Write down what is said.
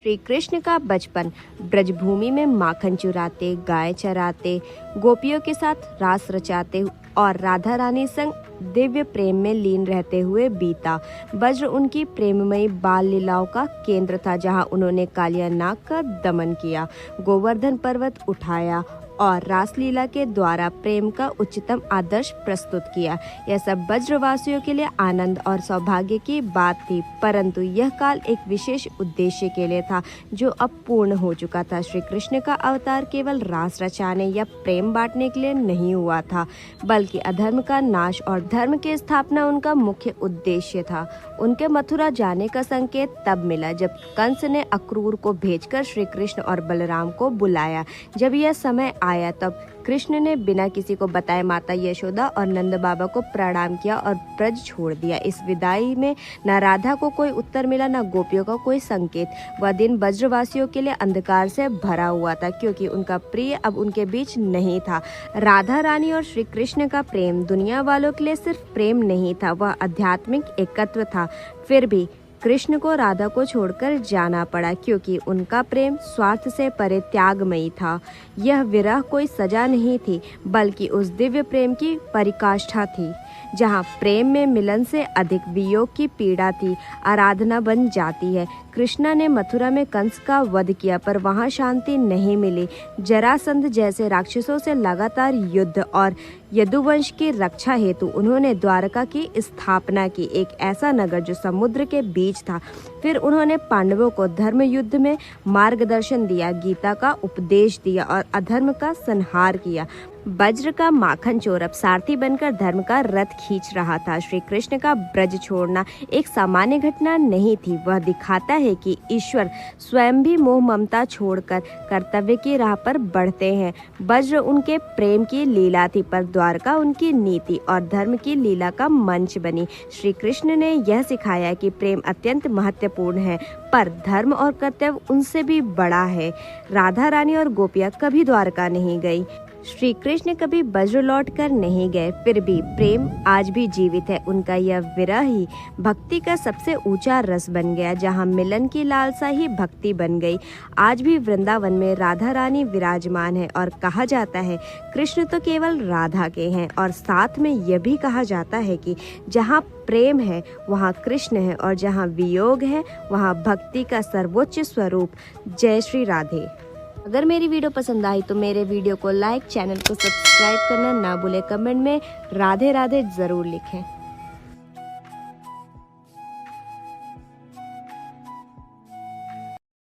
श्री कृष्ण का बचपन ब्रजभूमि में माखन चुराते, गाय चराते, गोपियों के साथ रास रचाते और राधा रानी संग दिव्य प्रेम में लीन रहते हुए बीता। वज्र उनकी प्रेममयी बाल लीलाओं का केंद्र था, जहां उन्होंने कालिया नाग का दमन किया, गोवर्धन पर्वत उठाया और रासलीला के द्वारा प्रेम का उच्चतम आदर्श प्रस्तुत किया। यह सब ब्रजवासियों के लिए आनंद और सौभाग्य की बात थी, परंतु यह काल एक विशेष उद्देश्य के लिए था जो अब पूर्ण हो चुका था। श्री कृष्ण का अवतार केवल रास रचाने या प्रेम बांटने के लिए नहीं हुआ था, बल्कि अधर्म का नाश और धर्म की स्थापना उनका मुख्य उद्देश्य था। उनके मथुरा जाने का संकेत तब मिला जब कंस ने अक्रूर को भेजकर श्री कृष्ण और बलराम को बुलाया। जब यह समय आया तब कृष्ण ने बिना किसी को बताए माता यशोदा और नंद बाबा को प्रणाम किया और ब्रज छोड़ दिया। इस विदाई में न राधा को कोई उत्तर मिला, न गोपियों का कोई संकेत। वह दिन ब्रजवासियों के लिए अंधकार से भरा हुआ था, क्योंकि उनका प्रिय अब उनके बीच नहीं था। राधा रानी और श्री कृष्ण का प्रेम दुनिया वालों के लिए सिर्फ प्रेम नहीं था, वह आध्यात्मिक एकत्व था। फिर भी कृष्ण को राधा को छोड़कर जाना पड़ा, क्योंकि उनका प्रेम स्वार्थ से परे त्यागमयी था। यह विरह कोई सजा नहीं थी, बल्कि उस दिव्य प्रेम की परिकाष्ठा थी, जहाँ प्रेम में मिलन से अधिक वियोग की पीड़ा थी, आराधना बन जाती है। कृष्णा ने मथुरा में कंस का वध किया, पर वहाँ शांति नहीं मिली। जरासंध जैसे राक्षसों से लगातार युद्ध और यदुवंश की रक्षा हेतु उन्होंने द्वारका की स्थापना की, एक ऐसा नगर जो समुद्र के बीच था। फिर उन्होंने पांडवों को धर्म युद्ध में मार्गदर्शन दिया, गीता का उपदेश दिया और अधर्म का संहार किया। वज्र का माखन चोर अब सारथी बनकर धर्म का रथ खींच रहा था। श्री कृष्ण का ब्रज छोड़ना एक सामान्य घटना नहीं थी, वह दिखाता है कि ईश्वर स्वयं भी मोह ममता छोड़कर कर्तव्य की राह पर बढ़ते हैं। वज्र उनके प्रेम की लीला थी, पर द्वारका उनकी नीति और धर्म की लीला का मंच बनी। श्री कृष्ण ने यह सिखाया कि प्रेम अत्यंत महत्वपूर्ण है, पर धर्म और कर्तव्य उनसे भी बड़ा है। राधा रानी और गोपियां कभी द्वारका नहीं गई, श्री कृष्ण कभी ब्रज लौट कर नहीं गए, फिर भी प्रेम आज भी जीवित है। उनका यह विरह ही भक्ति का सबसे ऊंचा रस बन गया, जहाँ मिलन की लालसा ही भक्ति बन गई। आज भी वृंदावन में राधा रानी विराजमान है और कहा जाता है कृष्ण तो केवल राधा के हैं, और साथ में यह भी कहा जाता है कि जहाँ प्रेम है वहाँ कृष्ण है, और जहाँ वियोग है वहाँ भक्ति का सर्वोच्च स्वरूप। जय श्री राधे। अगर मेरी वीडियो पसंद आई तो मेरे वीडियो को लाइक, चैनल को सब्सक्राइब करना ना भूलें। कमेंट में राधे राधे जरूर लिखें।